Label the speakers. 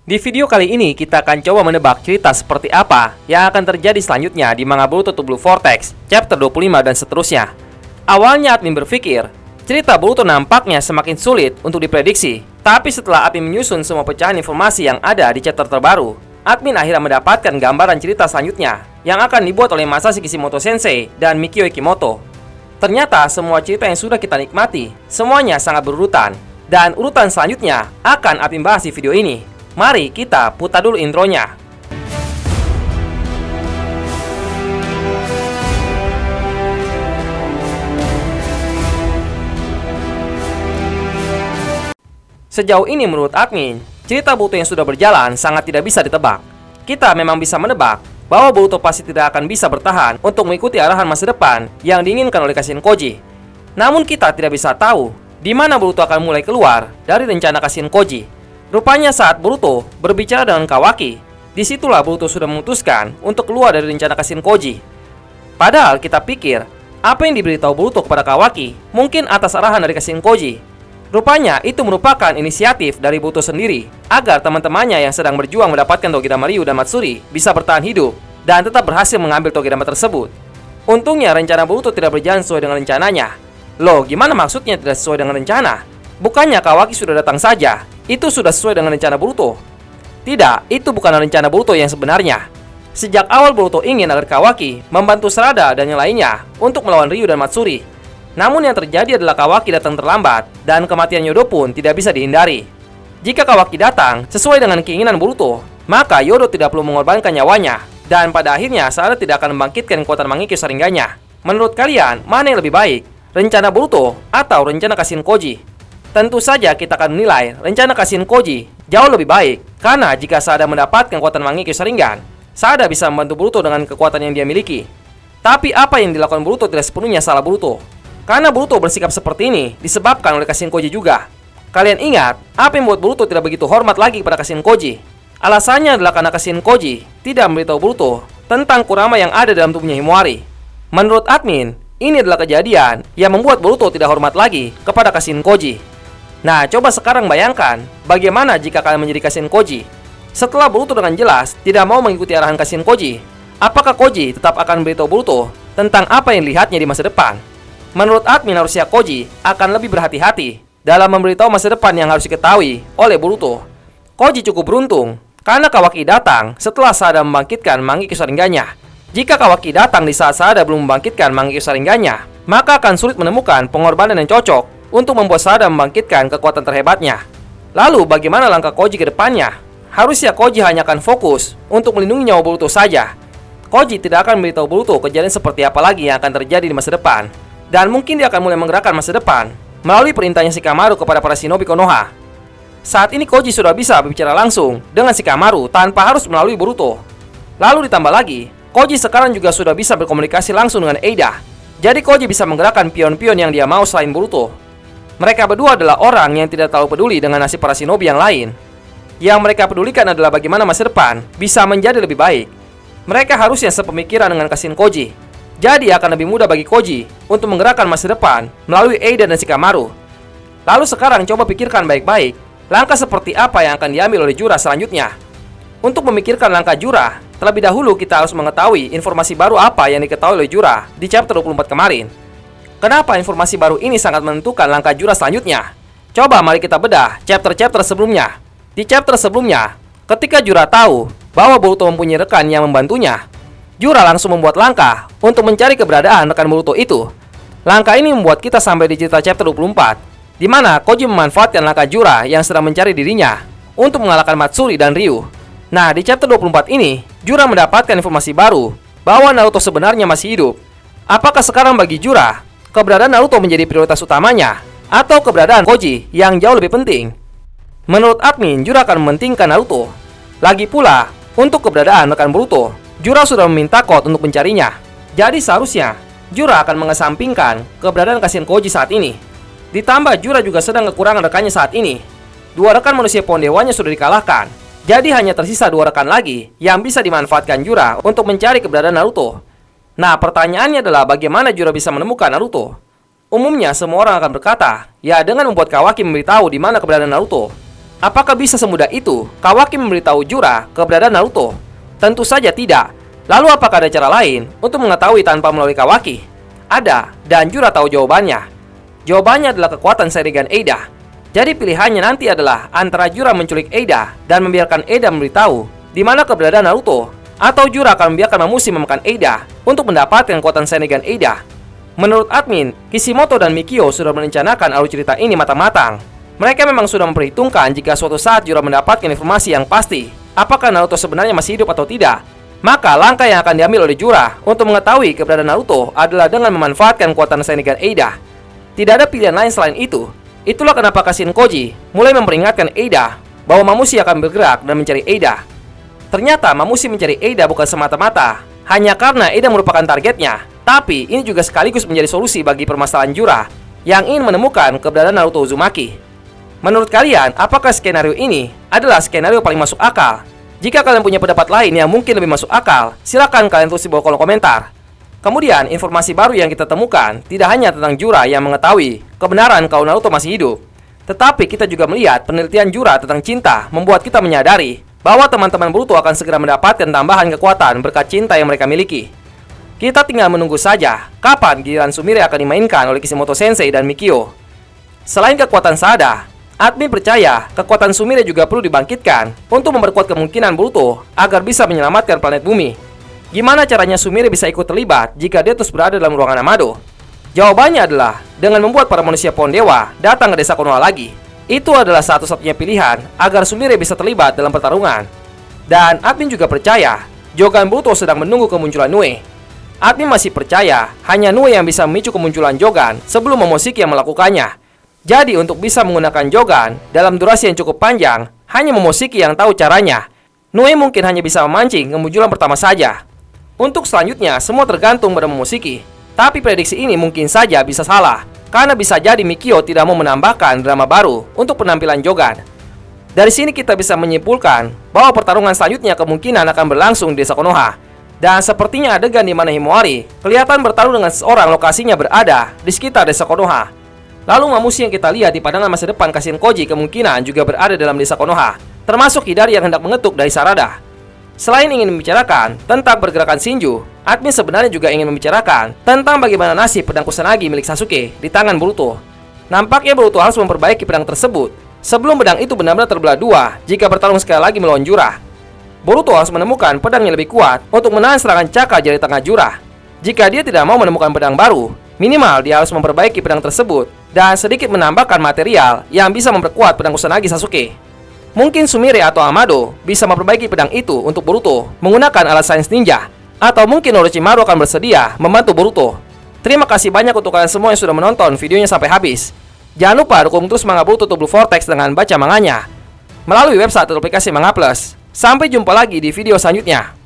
Speaker 1: Di video kali ini kita akan coba menebak cerita seperti apa yang akan terjadi selanjutnya di manga Boruto to Blue Vortex chapter 25 dan seterusnya. Awalnya admin berpikir, cerita Boruto nampaknya semakin sulit untuk diprediksi. Tapi setelah admin menyusun semua pecahan informasi yang ada di chapter terbaru, admin akhirnya mendapatkan gambaran cerita selanjutnya yang akan dibuat oleh Masashi Kishimoto Sensei dan Mikio Ikimoto. Ternyata semua cerita yang sudah kita nikmati, semuanya sangat berurutan. Dan urutan selanjutnya akan admin bahas di video ini. Mari kita putar dulu intronya. Sejauh ini menurut admin, cerita Boruto yang sudah berjalan sangat tidak bisa ditebak. Kita memang bisa menebak bahwa Boruto pasti tidak akan bisa bertahan untuk mengikuti arahan masa depan yang diinginkan oleh Kashin Koji. Namun kita tidak bisa tahu di mana Boruto akan mulai keluar dari rencana Kashin Koji. Rupanya saat Boruto berbicara dengan Kawaki, disitulah Boruto sudah memutuskan untuk keluar dari rencana Kashin Koji. Padahal kita pikir, apa yang diberitahu Boruto kepada Kawaki mungkin atas arahan dari Kashin Koji. Rupanya itu merupakan inisiatif dari Boruto sendiri, agar teman-temannya yang sedang berjuang mendapatkan Togedama Ryu dan Matsuri bisa bertahan hidup, dan tetap berhasil mengambil Togedama tersebut. Untungnya rencana Boruto tidak berjalan sesuai dengan rencananya. Loh, gimana maksudnya tidak sesuai dengan rencana? Bukannya Kawaki sudah datang saja? Itu sudah sesuai dengan rencana Boruto. Tidak, itu bukan rencana Boruto yang sebenarnya. Sejak awal Boruto ingin agar Kawaki membantu Sarada dan yang lainnya untuk melawan Ryu dan Matsuri. Namun yang terjadi adalah Kawaki datang terlambat dan kematian Yodo pun tidak bisa dihindari. Jika Kawaki datang sesuai dengan keinginan Boruto, maka Yodo tidak perlu mengorbankan nyawanya. Dan pada akhirnya Sarada tidak akan membangkitkan kekuatan Mangekyo Sharingannya. Menurut kalian, mana yang lebih baik? Rencana Boruto atau rencana Kashin Koji? Tentu saja kita akan menilai rencana Kashin Koji jauh lebih baik, karena jika Sarada mendapatkan kekuatan Mangekyo Sharingan, Sarada bisa membantu Boruto dengan kekuatan yang dia miliki. Tapi apa yang dilakukan Boruto tidak sepenuhnya salah Boruto. Karena Boruto bersikap seperti ini disebabkan oleh Kashin Koji juga. Kalian ingat, apa yang membuat Boruto tidak begitu hormat lagi kepada Kashin Koji? Alasannya adalah karena Kashin Koji tidak memberitahu Boruto tentang Kurama yang ada dalam tubuhnya Himawari. Menurut admin, ini adalah kejadian yang membuat Boruto tidak hormat lagi kepada Kashin Koji. Nah, coba sekarang bayangkan bagaimana jika kalian menjadi Kashin Koji. Setelah Boruto dengan jelas tidak mau mengikuti arahan Kashin Koji, apakah Koji tetap akan memberitahu Boruto tentang apa yang dilihatnya di masa depan? Menurut admin harusnya Koji akan lebih berhati-hati dalam memberitahu masa depan yang harus diketahui oleh Boruto. Koji cukup beruntung karena Kawaki datang setelah Sarada membangkitkan Mangekyo Sharingannya. Jika Kawaki datang di saat Sarada belum membangkitkan Mangekyo Sharingannya, maka akan sulit menemukan pengorbanan yang cocok untuk membuat Sarada membangkitkan kekuatan terhebatnya. Lalu bagaimana langkah Koji ke depannya? Harusnya Koji hanya akan fokus untuk melindungi nyawa Boruto saja. Koji tidak akan memberitahu Boruto kejadian seperti apa lagi yang akan terjadi di masa depan. Dan mungkin dia akan mulai menggerakkan masa depan melalui perintahnya Shikamaru kepada para shinobi Konoha. Saat ini Koji sudah bisa berbicara langsung dengan Shikamaru tanpa harus melalui Boruto. Lalu ditambah lagi, Koji sekarang juga sudah bisa berkomunikasi langsung dengan Eida. Jadi Koji bisa menggerakkan pion-pion yang dia mau selain Boruto. Mereka berdua adalah orang yang tidak terlalu peduli dengan nasib para shinobi yang lain. Yang mereka pedulikan adalah bagaimana masa depan bisa menjadi lebih baik. Mereka harusnya sepemikiran dengan Kashin Koji. Jadi akan lebih mudah bagi Koji untuk menggerakkan masa depan melalui Eida dan Shikamaru. Lalu sekarang coba pikirkan baik-baik langkah seperti apa yang akan diambil oleh Jura selanjutnya. Untuk memikirkan langkah Jura, terlebih dahulu kita harus mengetahui informasi baru apa yang diketahui oleh Jura di chapter 24 kemarin. Kenapa informasi baru ini sangat menentukan langkah Jura selanjutnya? Coba mari kita bedah chapter-chapter sebelumnya. Di chapter sebelumnya, ketika Jura tahu bahwa Boruto mempunyai rekan yang membantunya, Jura langsung membuat langkah untuk mencari keberadaan rekan Boruto itu. Langkah ini membuat kita sampai di cerita chapter 24, di mana Koji memanfaatkan langkah Jura yang sedang mencari dirinya untuk mengalahkan Matsuri dan Ryu. Nah, di chapter 24 ini, Jura mendapatkan informasi baru bahwa Naruto sebenarnya masih hidup. Apakah sekarang bagi Jura, keberadaan Naruto menjadi prioritas utamanya, atau keberadaan Koji yang jauh lebih penting? Menurut admin, Jura akan mementingkan Naruto. Lagi pula, untuk keberadaan rekan Boruto, Jura sudah meminta Code untuk mencarinya. Jadi seharusnya, Jura akan mengesampingkan keberadaan Kashin Koji saat ini. Ditambah Jura juga sedang kekurangan rekannya saat ini. Dua rekan manusia pohon dewanya sudah dikalahkan. Jadi hanya tersisa dua rekan lagi yang bisa dimanfaatkan Jura untuk mencari keberadaan Naruto. Nah, pertanyaannya adalah bagaimana Jura bisa menemukan Naruto? Umumnya semua orang akan berkata, ya dengan membuat Kawaki memberitahu di mana keberadaan Naruto. Apakah bisa semudah itu Kawaki memberitahu Jura keberadaan Naruto? Tentu saja tidak. Lalu apakah ada cara lain untuk mengetahui tanpa melalui Kawaki? Ada, dan Jura tahu jawabannya. Jawabannya adalah kekuatan Sharingan Eida. Jadi pilihannya nanti adalah antara Jura menculik Eida dan membiarkan Eida memberitahu di mana keberadaan Naruto, atau Jura akan membiarkan Mamushi memakan Eida untuk mendapatkan kekuatan Sharingan Eida. Menurut admin, Kishimoto dan Mikio sudah merencanakan alur cerita ini matang-matang. Mereka memang sudah memperhitungkan jika suatu saat Jura mendapatkan informasi yang pasti apakah Naruto sebenarnya masih hidup atau tidak. Maka langkah yang akan diambil oleh Jura untuk mengetahui keberadaan Naruto adalah dengan memanfaatkan kekuatan Sharingan Eida. Tidak ada pilihan lain selain itu. Itulah kenapa Kashin Koji mulai memperingatkan Eida bahwa Mamushi akan bergerak dan mencari Eida. Ternyata Mamushi mencari Eida bukan semata-mata hanya karena Eida merupakan targetnya, tapi ini juga sekaligus menjadi solusi bagi permasalahan Jura yang ingin menemukan keberadaan Naruto Uzumaki. Menurut kalian, apakah skenario ini adalah skenario paling masuk akal? Jika kalian punya pendapat lain yang mungkin lebih masuk akal, silakan kalian tulis di bawah kolom komentar. Kemudian, informasi baru yang kita temukan tidak hanya tentang Jura yang mengetahui kebenaran kalau Naruto masih hidup, tetapi kita juga melihat penelitian Jura tentang cinta membuat kita menyadari bahwa teman-teman Boruto akan segera mendapatkan tambahan kekuatan berkat cinta yang mereka miliki. Kita tinggal menunggu saja kapan giliran Sumire akan dimainkan oleh Kishimoto Sensei dan Mikio. Selain kekuatan Sada, admin percaya kekuatan Sumire juga perlu dibangkitkan untuk memperkuat kemungkinan Boruto agar bisa menyelamatkan planet bumi. Gimana caranya Sumire bisa ikut terlibat jika dia terus berada dalam ruangan Amado? Jawabannya adalah dengan membuat para manusia pohon dewa datang ke desa Konoha lagi. Itu adalah satu-satunya pilihan agar Sumire bisa terlibat dalam pertarungan. Dan admin juga percaya Jogan Boruto sedang menunggu kemunculan Nue. Admin masih percaya hanya Nue yang bisa memicu kemunculan Jogan sebelum Momoshiki yang melakukannya. Jadi untuk bisa menggunakan Jogan dalam durasi yang cukup panjang, hanya Momoshiki yang tahu caranya. Nue mungkin hanya bisa memancing kemunculan pertama saja. Untuk selanjutnya, semua tergantung pada Momoshiki. Tapi prediksi ini mungkin saja bisa salah, karena bisa jadi Mikio tidak mau menambahkan drama baru untuk penampilan Jogan. Dari sini kita bisa menyimpulkan bahwa pertarungan selanjutnya kemungkinan akan berlangsung di desa Konoha. Dan sepertinya adegan di mana Himawari kelihatan bertarung dengan seseorang lokasinya berada di sekitar desa Konoha. Lalu Mamushi yang kita lihat di pandangan masa depan Kashin Koji kemungkinan juga berada dalam desa Konoha, termasuk Hidari yang hendak mengetuk dari Sarada. Selain ingin membicarakan tentang pergerakan Shinju, admin sebenarnya juga ingin membicarakan tentang bagaimana nasib pedang Kusanagi milik Sasuke di tangan Boruto. Nampaknya Boruto harus memperbaiki pedang tersebut sebelum pedang itu benar-benar terbelah dua jika bertarung sekali lagi melawan Jura. Boruto harus menemukan pedang yang lebih kuat untuk menahan serangan Caka jari tengah Jura. Jika dia tidak mau menemukan pedang baru, minimal dia harus memperbaiki pedang tersebut dan sedikit menambahkan material yang bisa memperkuat pedang Kusanagi Sasuke. Mungkin Sumire atau Amado bisa memperbaiki pedang itu untuk Boruto menggunakan alat sains ninja, atau mungkin Orochimaru akan bersedia membantu Boruto. Terima kasih banyak untuk kalian semua yang sudah menonton videonya sampai habis. Jangan lupa dukung terus manga Boruto Blue Vortex dengan baca manganya melalui website atau aplikasi Manga Plus. Sampai jumpa lagi di video selanjutnya.